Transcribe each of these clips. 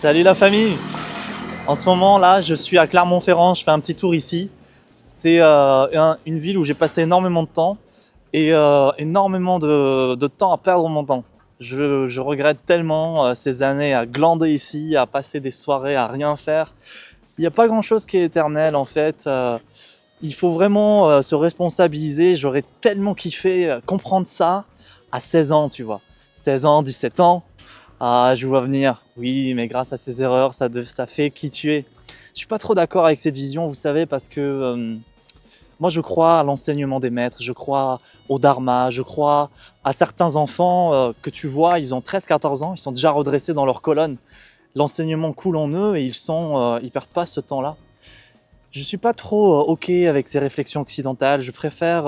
Salut la famille! En ce moment là, je suis à Clermont-Ferrand, je fais un petit tour ici. C'est une ville où j'ai passé énormément de temps et énormément de temps à perdre mon temps. Je regrette tellement ces années à glander ici, à passer des soirées à rien faire. Il n'y a pas grand-chose qui est éternel en fait. Il faut vraiment se responsabiliser. J'aurais tellement kiffé comprendre ça à 16 ans, tu vois. 16 ans, 17 ans. Ah, je vois venir. Oui, mais grâce à ces erreurs, ça fait qui tu es. Je suis pas trop d'accord avec cette vision, vous savez, parce que moi je crois à l'enseignement des maîtres, je crois au dharma, je crois à certains enfants que tu vois, ils ont 13-14 ans, ils sont déjà redressés dans leur colonne. L'enseignement coule en eux et ils perdent pas ce temps-là. Je suis pas trop ok avec ces réflexions occidentales. Je préfère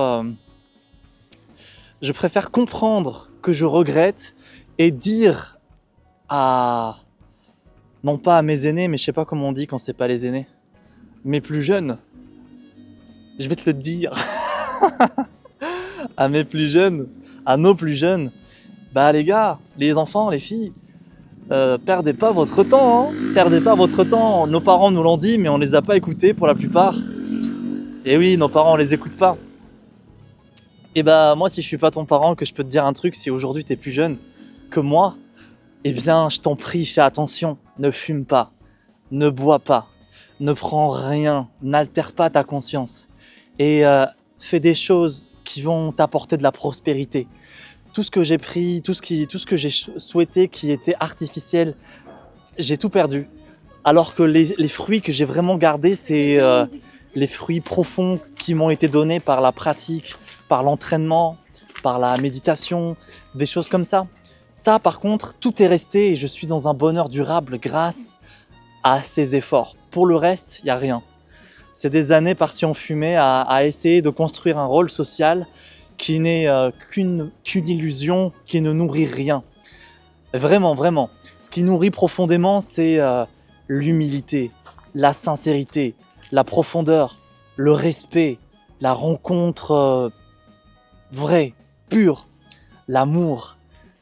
comprendre que je regrette et dire à, non pas à mes aînés, mais je sais pas comment on dit quand c'est pas les aînés, mes plus jeunes, je vais te le dire, à mes plus jeunes, à nos plus jeunes, bah les gars, les enfants, les filles, perdez pas votre temps, hein, perdez pas votre temps. Nos parents nous l'ont dit, mais on les a pas écoutés pour la plupart. Et oui, nos parents on les écoute pas. Et bah moi, si je suis pas ton parent, que je peux te dire un truc, si aujourd'hui t'es plus jeune que moi, eh bien, je t'en prie, fais attention, ne fume pas, ne bois pas, ne prends rien, n'altère pas ta conscience et fais des choses qui vont t'apporter de la prospérité. Tout ce que j'ai pris, tout ce que j'ai souhaité qui était artificiel, j'ai tout perdu. Alors que les fruits que j'ai vraiment gardés, c'est les fruits profonds qui m'ont été donnés par la pratique, par l'entraînement, par la méditation, des choses comme ça. Ça, par contre, tout est resté et je suis dans un bonheur durable grâce à ces efforts. Pour le reste, il n'y a rien. C'est des années parties en fumée à essayer de construire un rôle social qui n'est qu'une illusion, qui ne nourrit rien. Vraiment, vraiment. Ce qui nourrit profondément, c'est l'humilité, la sincérité, la profondeur, le respect, la rencontre vraie, pure, l'amour.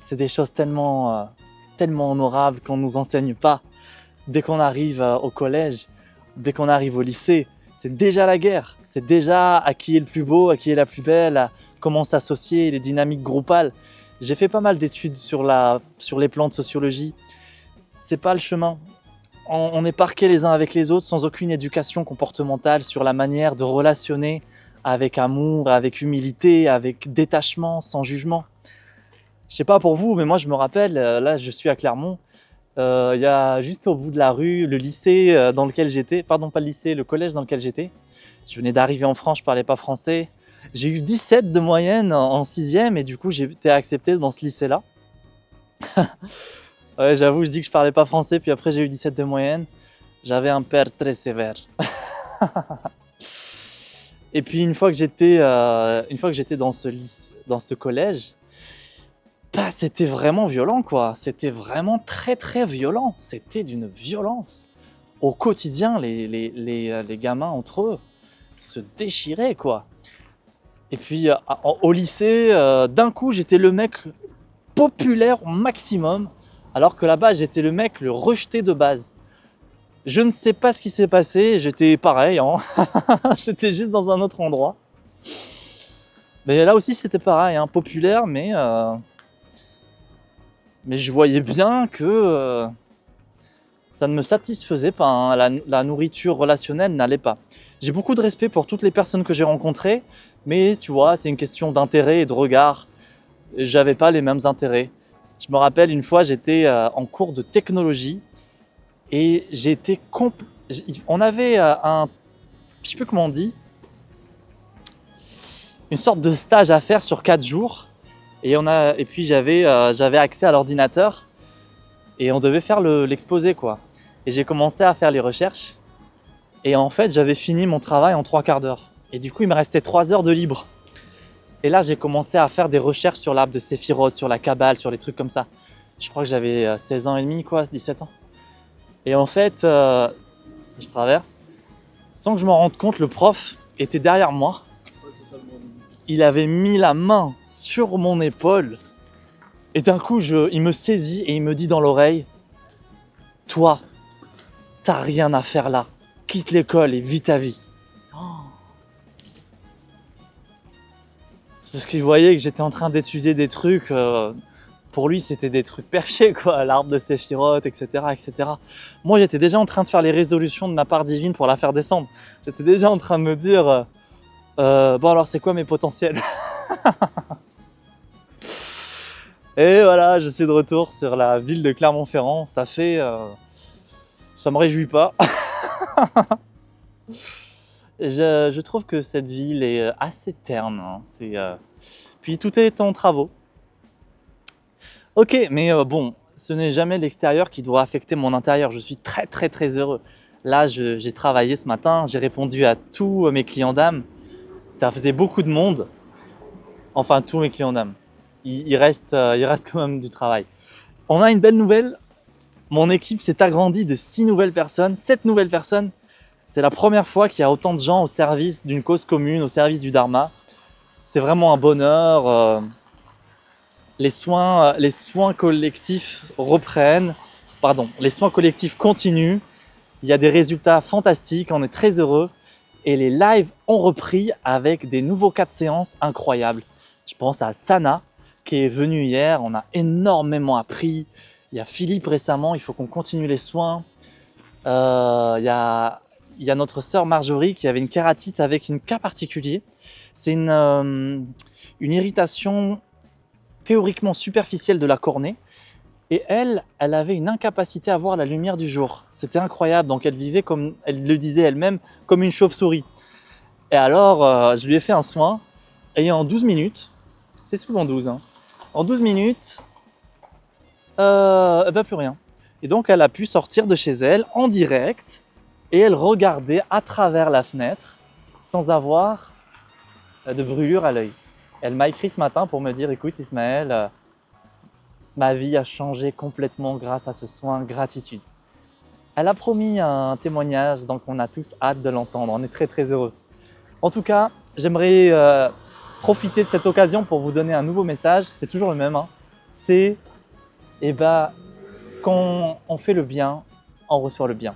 C'est des choses tellement honorables qu'on ne nous enseigne pas. Dès qu'on arrive au collège, dès qu'on arrive au lycée, c'est déjà la guerre. C'est déjà à qui est le plus beau, à qui est la plus belle, à comment s'associer, les dynamiques groupales. J'ai fait pas mal d'études sur les plans de sociologie. C'est pas le chemin. On est parqués les uns avec les autres sans aucune éducation comportementale sur la manière de relationner avec amour, avec humilité, avec détachement, sans jugement. Je sais pas pour vous, mais moi je me rappelle, là je suis à Clermont, il y a juste au bout de la rue le lycée dans lequel j'étais, pardon pas le lycée, le collège dans lequel j'étais. Je venais d'arriver en France, je parlais pas français. J'ai eu 17 de moyenne en 6e et du coup j'ai été accepté dans ce lycée-là. Ouais, j'avoue, je dis que je parlais pas français, puis après j'ai eu 17 de moyenne. J'avais un père très sévère. Et puis une fois que j'étais dans ce collège, bah, c'était vraiment violent quoi. C'était vraiment très très violent. C'était d'une violence. Au quotidien, les gamins entre eux se déchiraient quoi. Et puis au lycée, d'un coup j'étais le mec populaire au maximum, alors que là-bas j'étais le mec le rejeté de base. Je ne sais pas ce qui s'est passé, j'étais pareil, hein. J'étais juste dans un autre endroit. Mais là aussi c'était pareil, hein, populaire, mais je voyais bien que ça ne me satisfaisait pas, hein. La nourriture relationnelle n'allait pas. J'ai beaucoup de respect pour toutes les personnes que j'ai rencontrées, mais tu vois, c'est une question d'intérêt et de regard. J'avais pas les mêmes intérêts. Je me rappelle une fois, j'étais en cours de technologie et on avait je sais plus comment on dit, une sorte de stage à faire sur 4 jours. Et puis j'avais accès à l'ordinateur et on devait faire l'exposé quoi. Et j'ai commencé à faire les recherches et en fait j'avais fini mon travail en 3/4 d'heure. Et du coup il me restait 3 heures de libre. Et là j'ai commencé à faire des recherches sur l'arbre de Séphiroth, sur la Kabbale, sur les trucs comme ça. Je crois que j'avais 16 ans et demi quoi, 17 ans. Et en fait, je traverse, sans que je m'en rende compte, le prof était derrière moi. Il avait mis la main sur mon épaule et d'un coup il me saisit et il me dit dans l'oreille Toi, t'as rien à faire là. Quitte l'école et vis ta vie. Oh. C'est parce qu'il voyait que j'étais en train d'étudier des trucs. Pour lui, c'était des trucs perchés, quoi. L'arbre de Séphiroth, etc., etc. Moi, j'étais déjà en train de faire les résolutions de ma part divine pour la faire descendre. J'étais déjà en train de me dire, bon alors, c'est quoi mes potentiels? Et voilà, je suis de retour sur la ville de Clermont-Ferrand. Ça me réjouit pas. Je trouve que cette ville est assez terne, hein. Puis tout est en travaux. Ok, mais bon, ce n'est jamais l'extérieur qui doit affecter mon intérieur. Je suis très très très heureux. Là, j'ai travaillé ce matin, j'ai répondu à tous mes clients d'âme. Ça faisait beaucoup de monde. Enfin, tous mes clients d'âme. Il reste quand même du travail. On a une belle nouvelle. Mon équipe s'est agrandie de 6 nouvelles personnes, 7 nouvelles personnes. C'est la première fois qu'il y a autant de gens au service d'une cause commune, au service du Dharma. C'est vraiment un bonheur. Les soins collectifs reprennent. Pardon, les soins collectifs continuent. Il y a des résultats fantastiques, on est très heureux. Et les lives ont repris avec des nouveaux cas de séance incroyables. Je pense à Sana qui est venue hier, on a énormément appris. Il y a Philippe récemment, il faut qu'on continue les soins. Il y a notre sœur Marjorie qui avait une kératite avec un cas particulier. C'est une irritation théoriquement superficielle de la cornée. Et elle avait une incapacité à voir la lumière du jour. C'était incroyable, donc elle vivait comme, elle le disait elle-même, comme une chauve-souris. Et alors, je lui ai fait un soin, et en 12 minutes, c'est souvent 12, hein, en 12 minutes, plus rien. Et donc elle a pu sortir de chez elle en direct, et elle regardait à travers la fenêtre, sans avoir de brûlure à l'œil. Elle m'a écrit ce matin pour me dire, écoute Ismaël, ma vie a changé complètement grâce à ce soin, gratitude. Elle a promis un témoignage, donc on a tous hâte de l'entendre, on est très très heureux. En tout cas, j'aimerais profiter de cette occasion pour vous donner un nouveau message, c'est toujours le même, hein. C'est, quand on fait le bien, on reçoit le bien.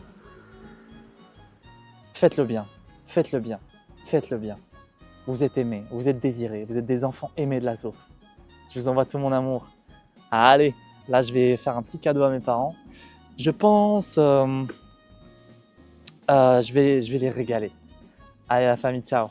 Faites le bien, faites le bien, faites le bien. Vous êtes aimés, vous êtes désirés, vous êtes des enfants aimés de la source. Je vous envoie tout mon amour. Allez, là je vais faire un petit cadeau à mes parents. Je pense, je vais les régaler. Allez la famille, ciao.